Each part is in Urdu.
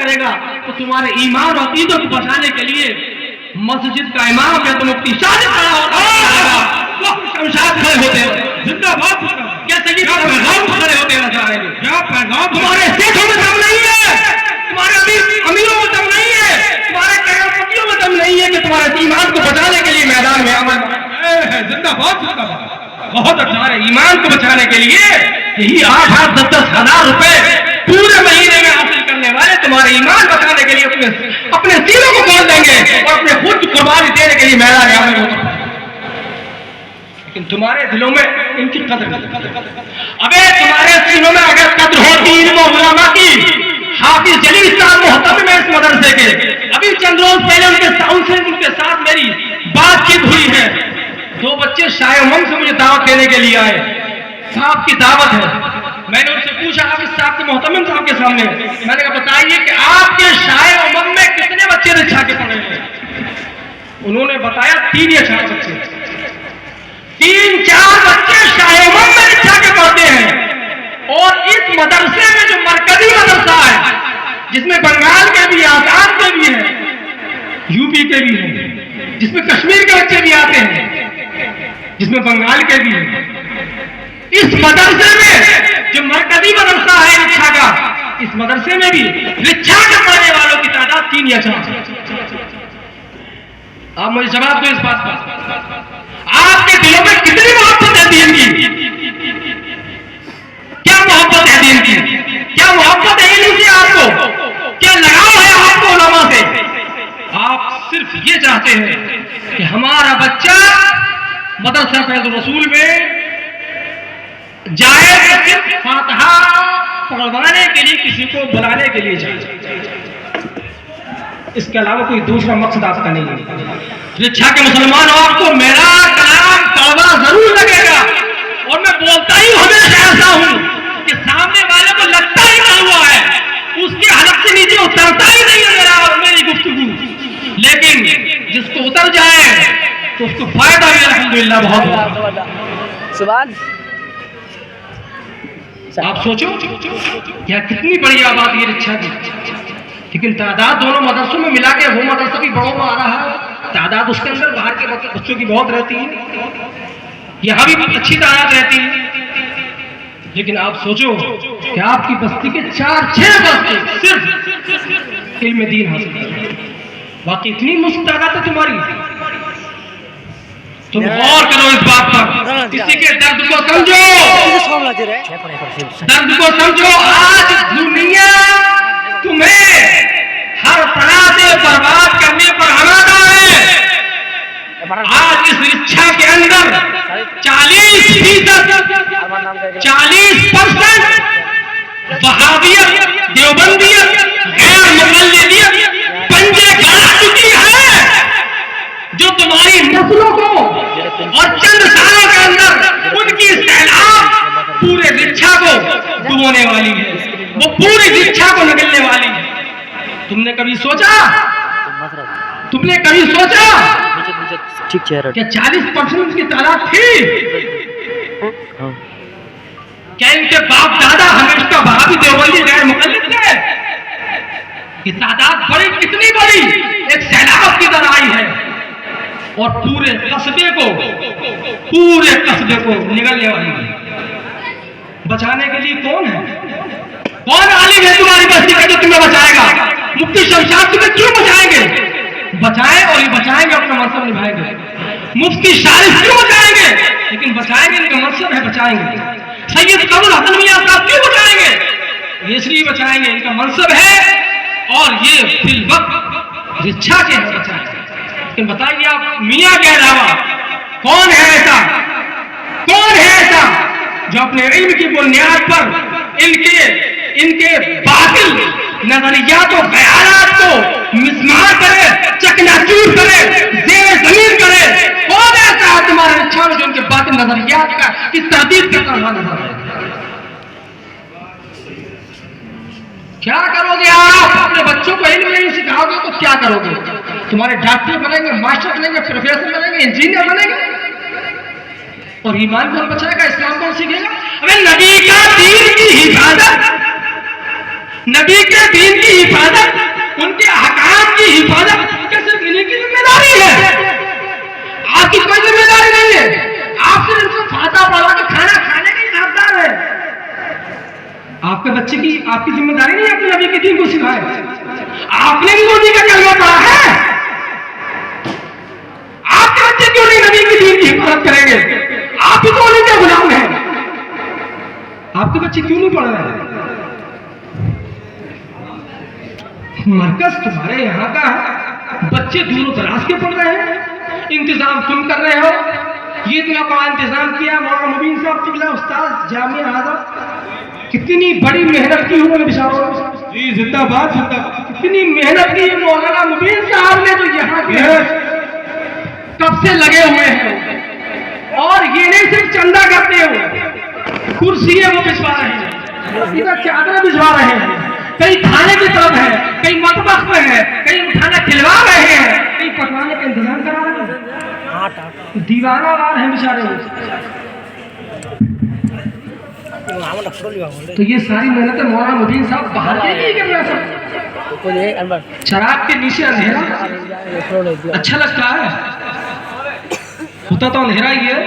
کرے گا تو تمہارے ایمان اور عقیدوں کو بچانے کے لیے مسجد کا امام یا تو مفتی شاہ کھڑا ہوگا، وہ شمشاد کھڑے ہوتے ہیں، زندہ باد کیا سید پیغام کھڑے ہوتے ہیں نظر آئیں گے. کیا پیغام؟ تمہارے سیٹوں میں دم نہیں ہے، تمہارے امیروں میں دم نہیں ہے، تمہارے قیادتیوں میں دم نہیں ہے کہ تمہارے ایمان کو بچانے کے لیے میدان میں عمل. زندہ باد زندہ باد. بہت اچھا. ہمارے ایمان کو بچانے کے لیے یہی 8,000 10,000 ہزار روپے پورے مہینے میں حاصل کرنے والے تمہارے ایمان بچانے کے لیے اپنے سینوں کو کھول دیں گے اور اپنے خود کی قربانی دینے کے لیے میدان عمل ہوتا ہے. لیکن تمہارے دلوں میں ان کی قدر نہیں. ابے تمہارے سینوں میں اگر قدر ہوتی علم و علماء کی، حافظ جلیل صاحب محتمم ہے اس مدرسے کے، ابھی چند روز پہلے ان کے ساتھ میری بات چیت ہوئی ہے. 2 بچے شاہ امم سے مجھے دعوت دینے کے لیے آئے، صاحب کی دعوت ہے. میں نے ان سے پوچھا حافظ صاحب کے محتمم صاحب کے سامنے، میں نے کہا بتائیے کہ آپ کے شاہ امم میں کتنے بچے رچھا کے پڑھے ہیں؟ انہوں نے بتایا 3 یا 4 بچے. 3-4 بچے شاہ امم میں رچھا کے پڑھتے ہیں. اور اس مدرسے میں جو مرکزی مدرسہ ہے جس میں بنگال کے بھی، آسام کے بھی ہیں، یو پی کے بھی ہیں، جس میں کشمیر کے بچے بھی آتے ہیں، جس میں بنگال کے بھی ہیں، اس مدرسے میں جو مرکزی مدرسہ ہے رچھا کا، اس مدرسے میں بھی رچھا کے پڑھنے والوں کی تعداد 3 یا 4. آپ مجھے جواب دو اس بات کا. آپ کے دلوں میں کتنی محبت ہے دین کی؟ کیا محبت ہے دین کی؟ کیا محبت ہے علم سے؟ آپ کو کیا لگاؤ ہے آپ کو علماء سے؟ آپ صرف یہ چاہتے ہیں کہ ہمارا بچہ مدرسہ فیض الرسول میں جائے تو صرف فاتحہ پڑھوانے کے لیے، کسی کو بلانے کے لیے جائے، اس کے علاوہ کوئی دوسرا مقصد آپ کا نہیں ہے. رچھا کے مسلمانوں، آپ کو میرا کلام کڑوا ضرور لگے گا، اور میں بولتا ہی ہمیشہ ایسا ہوں کہ سامنے والے کو لگتا ہی کڑوا ہے، اس کے حلق سے نیچے اترتا ہی نہیں ہے میری گفتگو. لیکن جس کو اتر جائے تو اس کو فائدہ بھی الحمدللہ بہت ہوگا. سبحان. آپ سوچو کیا کتنی بڑی آبادی ہے رچھا کی، لیکن تعداد دونوں مدرسوں میں ملا کے وہ مدرسہ بھی بڑوں میں آ رہا ہے، تعداد اس کے اندر باہر کے بچوں کی بہت رہتی ہے، یہاں بھی اچھی تعداد رہتی ہے. لیکن آپ سوچو کہ آپ کی بستی کے 4-6 بچے صرف علم دین حاصل کرتے ہیں، باقی اتنی مستعد ہے تمہاری. تم غور کرو اس بات پر، کسی کے درد کو سمجھو، درد کو سمجھو. آج دنیا تمہیں ہر طرح سے برباد کرنے پر آمادہ ہے. آج اس رچھا کے اندر 40% وہابیت، دیوبندیت، غیر مقلدیت پنجے گاڑ چکی ہے، جو تمہاری نسلوں کو اور چند سالوں کے اندر ان کی سیلاب پورے رچھا کو ڈبونے والی ہے، وہ پوری رچھا کو نگلنے والی ہے. تم نے کبھی سوچا کہ 40% کی تعداد تھی؟ کیا ان کے باپ دادا ہمیشہ وہابی دیوبندی غیر مقلد تھے؟ یہ تعداد بڑی، کتنی بڑی ایک سیلاب کی طرح آئی ہے اور پورے قصبے کو نگلنے والی ہے. بچانے کے لیے کون ہے؟ کون عالم ہے تمہاری بستی کا جو تمہیں بچائے گا؟ مفتی شمشاد تمہیں کیوں بچائیں گے؟ بچائیں اور یہ بچائیں گے، اپنا منصب نبھائیں گے. مفتی شارف کیوں بچائیں گے؟ لیکن بچائیں گے، ان کا منصب ہے بچائیں گے. سید قمر حسن میاں صاحب کیوں بچائیں گے؟ یہ اس لیے بچائیں گے، ان کا منصب ہے اور یہ فی الوقت رچھا کے ہے بچائیں گے. لیکن بتائیے آپ، میاں کے علاوہ کون ہے ایسا جو اپنے علم کی بنیاد پر ان کے باطل نظریات و خیالات کو مسمار کرے، چکناچور کرے، زیر زمین کرے؟ کون ایسا ہے تمہارے رچھا میں جو ان کے باطل نظریات کی تردید کرتا ہوا نظر آئے؟ کیا کرو گے آپ؟ اپنے بچوں کو علم نہیں سکھاؤ گے تو کیا کرو گے؟ تمہارے ڈاکٹر بنیں گے، ماسٹر بنیں گے، پروفیسر بنیں گے، انجینئر بنیں گے، اور ایمان کون بچائے گا؟ اسلام کون سیکھے گا؟ ابے نبی کا دین کی حفاظت، نبی کے دین کی حفاظت، ان کے احکام کی حفاظت کیسے دینے کی ذمہ داری ہے؟ آپ کی کوئی ذمہ داری نہیں ہے، آپ صرف ان کو فاتحہ پڑھا کے کھانا کھانے کے حقدار ہے۔ آپ کے بچے کی آپ کی ذمہ داری نہیں ہے اپنے نبی کے دین کو سکھائے۔ آپ نے بھی نبی کا کلمہ پڑھا ہے، آپ کے بچے کیوں نہیں نبی کے دین کی حفاظت کریں گے؟ آپ بھی تو انہیں کے غلام ہیں، آپ کے بچے کیوں نہیں پڑھ رہے ہیں؟ مرکز تمہارے یہاں کا ہے، بچے دور و دراز کے پڑھ رہے ہیں، انتظام تم کر رہے ہو۔ یہ اتنا بڑا انتظام کیا مولانا مبین صاحب قبلہ استاد جامعہ اعظم، کتنی بڑی محنت کی ہوئی بشارت جی، زندہ باد زندہ باد، کتنی محنت کی مولانا مبین صاحب نے، تو یہاں کے کب سے لگے ہوئے ہیں، اور یہ نہیں صرف چندہ کرتے ہوئے، کرسی ہے وہ بچھوا رہے ہیں، چادر بچھوا رہے ہیں، کئی کھانے کی طرف ہے، کئی مطبخ میں ہے، کئی کھانا کھلوا رہے ہیں، کئی پکوانے کا انتظام کرا رہے ہیں، دیوانہ وار ہیں بیچارے۔ تو یہ ساری محنت مولانا مبین صاحب باہر کے لیے کر رہے ہیں۔ چراغ کے نیچے اندھیرا اچھا لگتا ہے، ہوتا تو اندھیرا ہی ہے،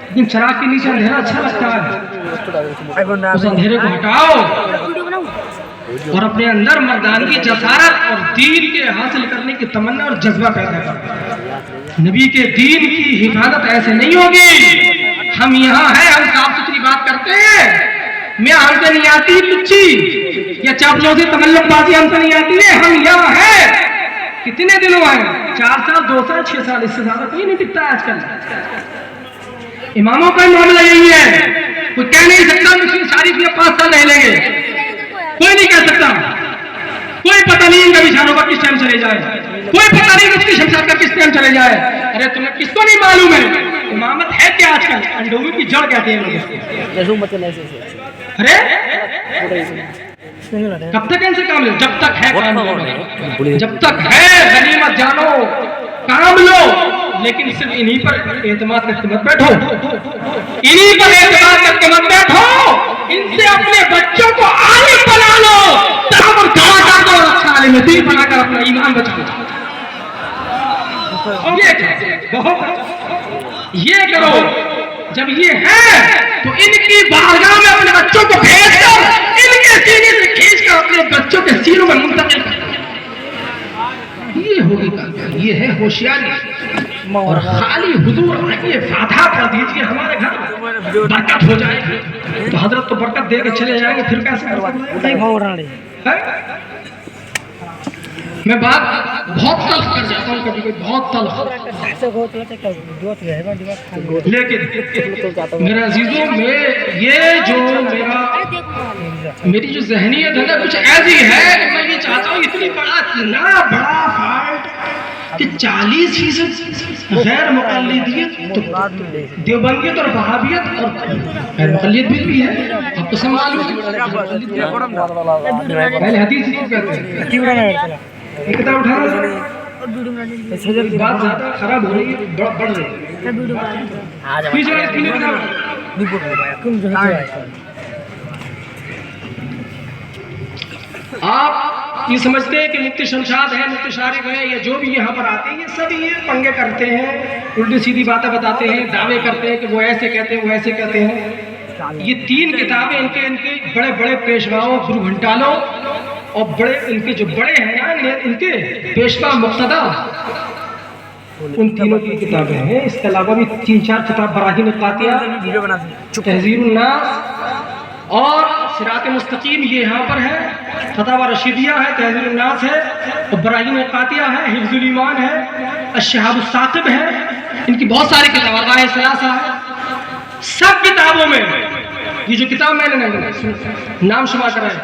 لیکن چراغ کے نیچے اندھیرا اچھا لگتا ہے۔ اس اندھیرے کو ہٹاؤ اور اپنے اندر مردانگی، جسارت اور دین کے حاصل کرنے کی تمنا اور جذبہ پیدا کرو۔ نبی کے دین کی حفاظت ایسے نہیں ہوگی۔ ہم یہاں ہیں، ہم صاف ستھری بات کرتے ہیں، میں ہم سے نہیں آتی لچی یا چاپلوں سے تملک بازی ہم سے نہیں آتی ہے۔ ہم یہاں ہیں، کتنے دن ہوئے ہیں؟ 4 سال، 2 سال، 6 سال، اس سے زیادہ کوئی نہیں ٹکتا ہے آج کل۔ اماموں کا معاملہ یہی ہے، کوئی کہہ نہیں سکتا مسلم شریف میں 5 سال رہ لیں گے، کوئی نہیں کہہ سکتا، کوئی پتہ نہیں ان کا بچھانوں کا کس ٹائم چلے جائے، کوئی پتہ نہیں اس کی شمشاد کا کس ٹائم چلے جائے۔ ارے تمہیں کس کو نہیں معلوم ہے امامت ہے کیا؟ آج کل انڈومی کی جڑ کہتے ہیں لوگ۔ ارے کب تک ان سے کام لو؟ جب تک ہے کام لو، جب تک ہے غنیمت جانو، کام لو، لیکن صرف انہی پر اعتماد کر کے مت بیٹھو، انہی پر اعتماد کر کے مت بیٹھو، ان سے اپنے بچوں کو عالم بنا لو، تب اور کھڑا کر دو، اچھا عالم دین بنا کر اپنا ایمان بچاؤ۔ یہ کرو، جب یہ ہے تو ان کی بارگاہ میں اپنے بچوں کو بھیج کر، ان کے سینے سے کھینچ کر اپنے بچوں کے سینوں میں منتقل کر، یہ ہوگی کامیابی، یہ ہے ہوشیاری۔ اور خالی حضور آئیے فاتحہ پڑھ دیجیے ہمارے گھر برکت ہو جائے گی، تو حضرت تو برکت دے کے چلے جائیں گے، پھر کیسے؟ میں بات بہت تلخ کر جاتا ہوں کبھی کبھی، بہت تلخ، لیکن میرے عزیزوں میں یہ جو میری جو ذہنیت ہے نا کچھ ایسی ہے کہ میں یہ چاہتا ہوں اتنا بڑا فالٹ کہ 40% غیر مقلدیت، تو دیوبندیت اور وہابیت اور غیر مقلدیت بھی ہے، آپ کو سب معلوم ہے۔ پہلے حدیث کو کہتے ہیں، یہ کتاب اٹھانا بات زیادہ خراب ہو رہی ہے، بڑھ رہی ہے۔ آپ یہ سمجھتے ہیں کہ مفتی شمشاد ہے، مفتی شارق ہے، یا جو بھی یہاں پر آتے ہیں، یہ سب یہ پنگے کرتے ہیں، الٹی سیدھی باتیں بتاتے ہیں، دعوے کرتے ہیں کہ وہ ایسے کہتے ہیں، وہ ایسے کہتے ہیں۔ یہ 3 کتابیں ان کے بڑے بڑے پیشواؤں گرو گھنٹالوں اور بڑے ان کے جو بڑے ہیں نا ان کے پیشوا مقتدی، ان تینوں کی کتابیں ہیں۔ اس کے علاوہ بھی 3-4 کتاب براہین قاطعہ، تحذیر الناس اور صراط مستقیم، یہ یہاں پر ہے، فتاوی رشیدیہ ہے، تحذیر الناس ہے، اور براہین قاطعہ ہے، حفظ الایمان ہے، الشہاب الثاقب ہے، ان کی بہت ساری کتابیں، راہ ثلاثہ ہے۔ سب کتابوں میں یہ جو کتاب میں نے نام شمار کرا ہے،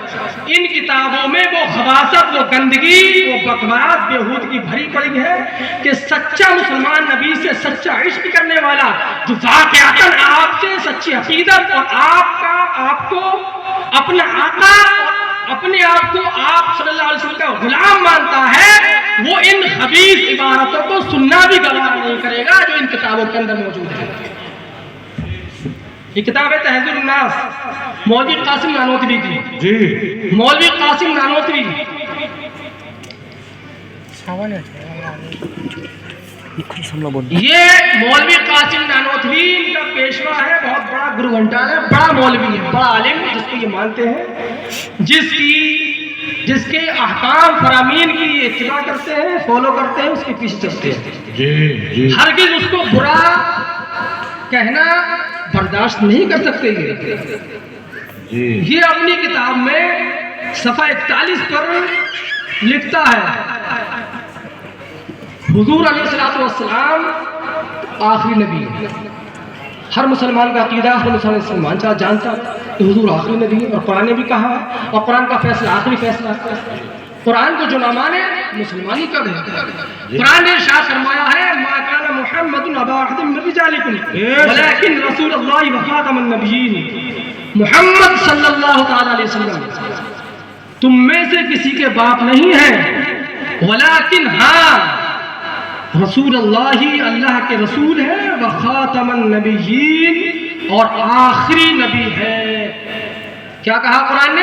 ان کتابوں میں وہ خباثت، وہ گندگی، وہ بکواس، بےہودگی بھری پڑی ہے کہ سچا مسلمان، نبی سے سچا عشق کرنے والا، جو واقعتاً آپ سے سچی عقیدت اور آپ کو اپنا آقا، اپنے آپ کو آپ صلی اللہ علیہ وسلم کا غلام مانتا ہے، وہ ان خبیث عبارتوں کو سننا بھی گوارا نہیں کرے گا جو ان کتابوں کے اندر موجود ہے۔ یہ کتاب ہے تہذیب الناس، مولوی قاسم نانوتوی کی. جی مولوی قاسم نانوتوی یہ مولوی قاسم نانوتوی کا پیشوا ہے، بہت بڑا گرو گھنٹال ہے، بڑا مولوی ہے، بڑا عالم جس کو یہ مانتے ہیں، جس کے احکام فرامین کی اتباع کرتے ہیں، فالو کرتے ہیں، اس کے پیچھے چلتے ہیں. جی ہرگز اس کو برا کہنا برداشت نہیں کر سکتے. یہ اپنی کتاب میں صفحہ 41 پر لکھتا ہے حضور علیہ الصلوۃ والسلام آخری نبی ہے. ہر مسلمان کا عقیدہ، ہر مسلمان جانتا کہ حضور آخری نبی ہے، اور قرآن نے بھی کہا ہے، اور قرآن کا فیصلہ آخری فیصلہ ہے. قرآن کو جو نہ مانے مسلمانی کا ہے. قرآن نے ارشاد فرمایا ہے ما کان محمد ابا احد من رجالکم ولکن رسول اللہ وخاتم النبیین. محمد صلی اللہ تعالی علیہ وسلم تم میں سے کسی کے باپ نہیں ہے، ولیکن ہاں رسول اللہ کے رسول ہے، وخاتم النبیین اور آخری نبی ہے. کیا کہا قرآن نے؟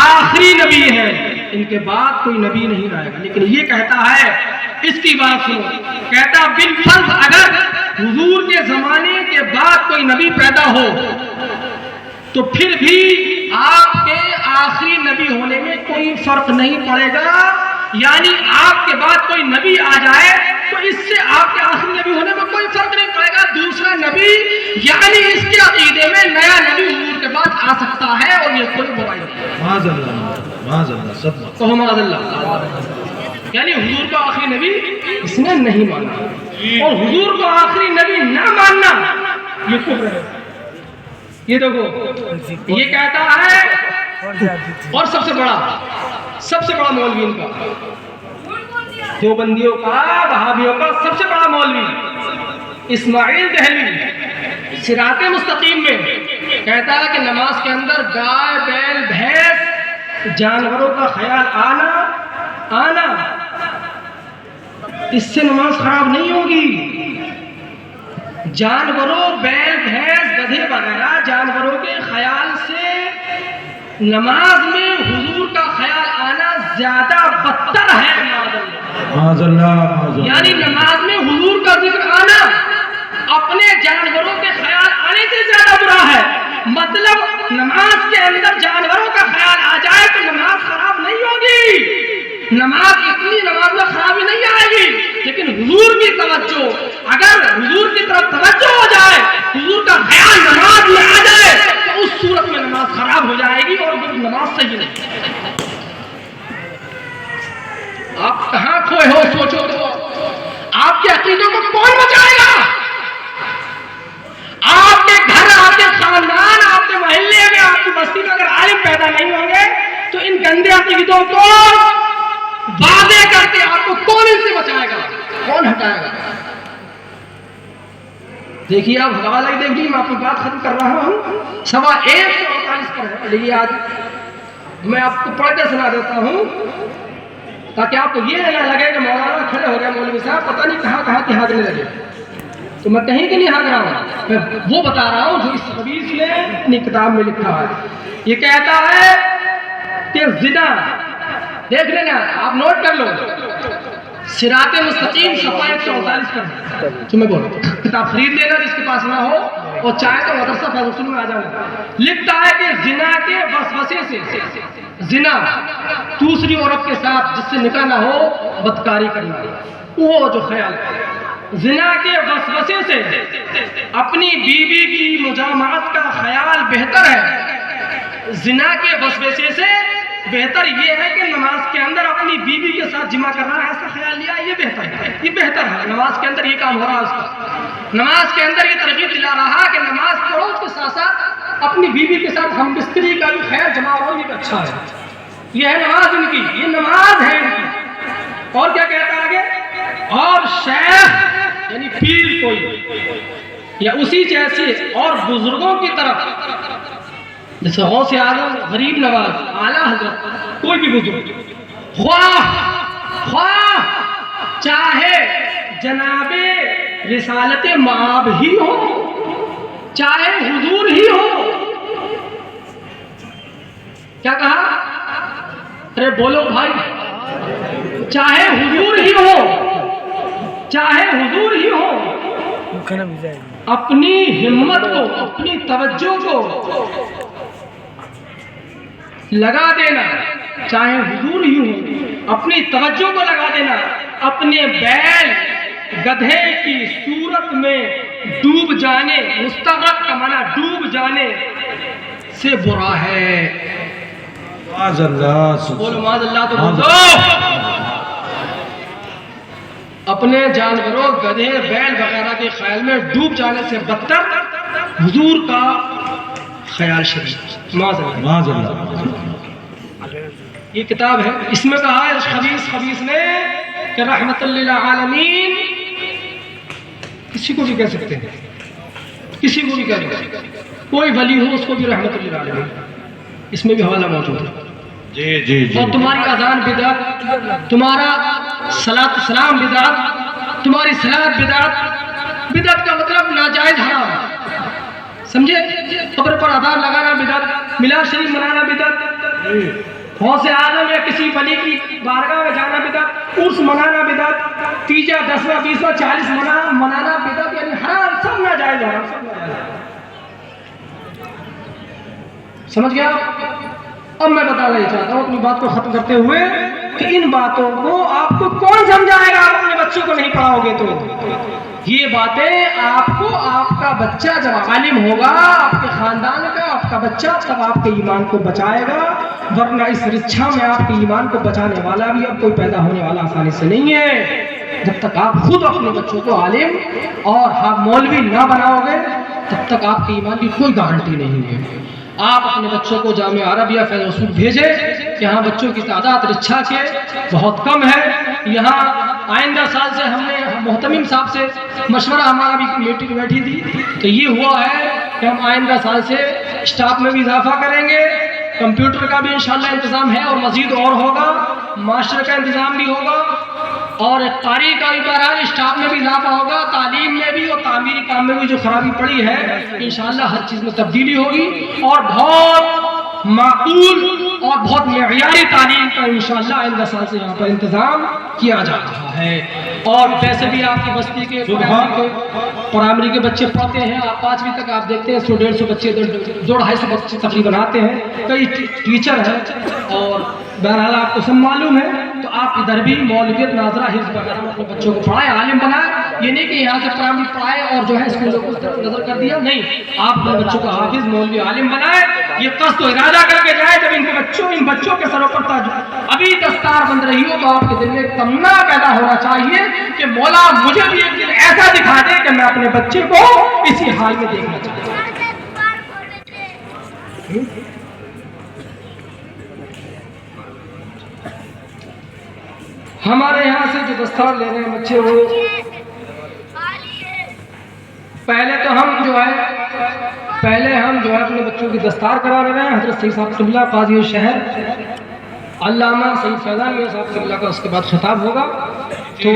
آخری نبی ہے، ان کے بعد کوئی نبی نہیں آئے گا. لیکن یہ کہتا ہے، اس کی بات سنو، کہتا بالفرض اگر حضور کے زمانے کے بعد کوئی نبی پیدا ہو تو پھر بھی آپ کے آخری نبی ہونے میں کوئی فرق نہیں پڑے گا. یعنی آپ کے بعد کوئی نبی آ جائے تو اس سے آپ کے آخری نبی ہونے میں کوئی فرق نہیں پڑے گا. دوسرا نبی یعنی اس کے عقیدے میں نیا نبی حضور کے بعد آ سکتا ہے، اور یہ کوئی برائی نہیں. معاذ اللہ، معاذ اللہ، سب کہو معاذ اللہ. یعنی حضور کو آخری نبی اس نے نہیں مانا، اور حضور کو آخری نبی نہ ماننا یہ کفر ہے. یہ دیکھو، یہ کہتا ہے، اور سب سے بڑا مولوی ان کا، دیوبندیوں کا، وہابیوں کا سب سے بڑا مولوی اسماعیل دہلوی صراط مستقیم میں کہتا ہے کہ نماز کے اندر گائے، بیل، بھینس، جانوروں کا خیال آنا اس سے نماز خراب نہیں ہوگی. جانوروں، بیل، بھینس، گدھے وغیرہ جانوروں کے خیال سے نماز میں حضور کا خیال آنا زیادہ بدتر ہے. معاذ اللہ. یعنی نماز میں حضور کا ذکر آنا اپنے جانوروں کے خیال آنے سے زیادہ برا ہے. مطلب نماز کے اندر جانوروں کا خیال آ جائے تو نماز خراب نہیں ہوگی، نماز میں خرابی نہیں آئے گی. لیکن حضور کی توجہ، اگر حضور کی طرف توجہ ہو جائے، حضور کا خیال نماز میں آ جائے تو اس صورت میں نماز خراب ہو جائے گی اور نماز صحیح نہیں. آپ کہاں کھوئے ہو؟ سوچو تو آپ کے عقیدوں کو کون بچائے گا؟ آپ کے گھر، آپ کے خاندان، آپ کے محلے میں، آپ کی بستی میں اگر عالم پیدا نہیں ہوں گے تو ان گندے عقیدوں کو واضح کر کے آپ کو کون ان سے بچائے گا؟ کون ہٹائے گا؟ دیکھیے آپ حوالہ ہی دیکھیے، میں آپ کی بات ختم کر رہا ہوں. 1:48 پر ہے. لیکن آج میں آپ کو پڑھ کے سنا دیتا ہوں تاکہ آپ کو یہ نہ لگے کہ مولانا کھڑے ہو گئے، مولوی صاحب پتہ نہیں کہاں کی ہاگنے لگے. تو میں کہیں کہ نہیں ہاگ رہا ہوں، میں وہ بتا رہا ہوں جو اس حدیث نے اپنی کتاب میں لکھا ہے. یہ کہتا ہے کہ زنا، دیکھ لینا، آپ نوٹ کر لو، صراط مستقیم صفحہ 148 پر. تو میں بولوں کتاب خرید لینا جس کے پاس نہ ہو، اور چاہے تو مدرسہ فیض رسول میں آ جاؤں. لکھتا ہے کہ زنا کے وسوسے سے، زنا دوسری عورت کے ساتھ جس سے نکاح نہ ہو بدکاری کرنا، وہ جو خیال ہے، زنا کے وسوسے سے اپنی بیوی کی مجامعت کا خیال بہتر ہے. زنا کے وسوسے سے بہتر یہ ہے کہ نماز کے اندر اپنی بیوی کے ساتھ جمع کرنا ہے، ایسا خیال لیا، یہ بہتر ہے، یہ بہتر ہے. نماز کے اندر یہ کام ہو رہا ہے اس کا. نماز کے اندر یہ ترغیب دلا رہا کہ نماز پڑھو، اس کے ساتھ ساتھ اپنی بیوی کے ساتھ ہم بستری کا بھی خیر جمع ہو، یہ اچھا ہے. یہ ہے نماز ان کی، یہ نماز ہے ان کی. اور کیا کہتا ہے آگے؟ اور شیخ یعنی پیر کوئی یا اسی جیسے اور بزرگوں کی طرف، جیسے غوث اعظم، غریب نواز، اعلیٰ حضرت، کوئی بھی بزرگ، خواہ چاہے جناب رسالت مآب ہی ہو، چاہے حضور ہی ہو. کیا کہا؟ ارے بولو بھائی. چاہے حضور ہی ہو، چاہے حضور ہی ہو، اپنی ہمت کو، اپنی توجہ کو لگا دینا. چاہے حضور ہی ہو، اپنی توجہ کو لگا دینا. اپنے بیل گدھے کی صورت میں ڈوب جانے، مستغرق کا معنی ڈوب جانے سے برا ہے. معاذ اللہ. بولو معاذ اللہ تو بولو. اپنے جانوروں، گدھے، بیل وغیرہ کے خیال میں ڈوب جانے سے بدتر حضور کا خیال شریف. معاذ اللہ. معاذ اللہ. یہ کتاب ہے، اس میں کہا ہے اس خبیث نے کہ رحمت للعالمین. کسی کو بھی کہہ سکتے ہیں، کسی کو بھی کہہ سکتے ہیں، کوئی ولی ہو اس کو بھی رحمت للعالمین. اس میں بھی حوالہ موجود ہے. جی جی جی. اور تمہاری اذان بدعت، تمہارا صلاۃ السلام بدعت، تمہاری صلاۃ بدعت. بدعت کا مطلب ناجائز حرام. سمجھے؟ قبر پر آداب لگانا بدعت، میلاد شریف منانا بدعت، غوث اعظم یا کسی ولی کی بارگاہ میں جانا بدعت، عرس منانا بدعت، تیجا 10واں 20واں 40 منانا بدعت. یعنی حرام، سب ناجائز حرام، سب ناجائز. سمجھ گیا؟ اب میں بتانا یہ چاہتا ہوں اپنی بات کو ختم کرتے ہوئے کہ ان باتوں کو آپ کو کون سمجھائے گا؟ آپ اپنے بچوں کو نہیں پڑھاؤ گے تو یہ باتیں آپ کو، آپ کا بچہ جب عالم ہوگا، آپ کے خاندان کا، آپ کا بچہ، تب آپ کے ایمان کو بچائے گا. ورنہ اس رچھا میں آپ کے ایمان کو بچانے والا بھی اب کوئی پیدا ہونے والا آسانی سے نہیں ہے. جب تک آپ خود اپنے بچوں کو عالم اور مولوی نہ بناؤ گے تب تک آپ کے ایمان کی کوئی گارنٹی نہیں ہے. آپ اپنے بچوں کو جامعہ عربیہ فیض رسول بھیجیں. یہاں بچوں کی تعداد رچھا کے بہت کم ہے. یہاں آئندہ سال سے ہم نے محتمم صاحب سے مشورہ، ہمارا بھی میٹنگ بیٹھی تھی تو یہ ہوا ہے کہ ہم آئندہ سال سے اسٹاف میں بھی اضافہ کریں گے. کمپیوٹر کا بھی انشاءاللہ انتظام ہے اور مزید اور ہوگا. ماسٹر کا انتظام بھی ہوگا اور قاری کا بھی بہرحال اسٹاف میں بھی اضافہ ہوگا. تعلیم میں بھی اور تعمیری کام میں بھی جو خرابی پڑی ہے انشاءاللہ ہر چیز میں تبدیلی ہوگی اور بہت معقول اور بہت معیاری تعلیم کا انشاءاللہ آئندہ سال سے یہاں پر انتظام کیا جا رہا ہے. اور ویسے بھی آپ کی بستی کے پرائمری کے بچے پڑھتے ہیں. آپ 5ویں تک آپ دیکھتے ہیں 100-150 بچے، 200-250 بچے تقریباً آتے ہیں. کئی ٹیچر ہیں اور بہرحال آپ کو سب معلوم ہے. تو آپ ادھر بھی مولویت، ناظرہ، حفظ وغیرہ اپنے بچوں کو پڑھائیں، عالم بنائیں. یہ نہیں کہ یہاں سے پرائمری پڑھائے اور جو ہے اسکولوں کو نظر کر دیا، نہیں. آپ اپنے بچوں کو حافظ، مولوی، عالم بنائیں. یہ قصد و ارادہ کر کے جائے. جب ان بچوں کے سروں پر ابھی دستار بند رہی ہو تو آپ کے دل میں ایک تمنا پیدا ہونا چاہیے کہ مولا مجھے بھی ایک دن ایسا دکھا دے کہ میں اپنے بچے کو اسی حال میں دیکھنا چاہتا ہوں. ہمارے یہاں سے جو دستار لے رہے ہیں بچے، وہ پہلے ہم جو ہے اپنے بچوں کی دستار کرا رہے ہیں. حضرت سید صاحب قبلہ قاضی شہر علامہ سید فیضان میاں صاحب قبلہ کا اس کے بعد خطاب ہوگا. تو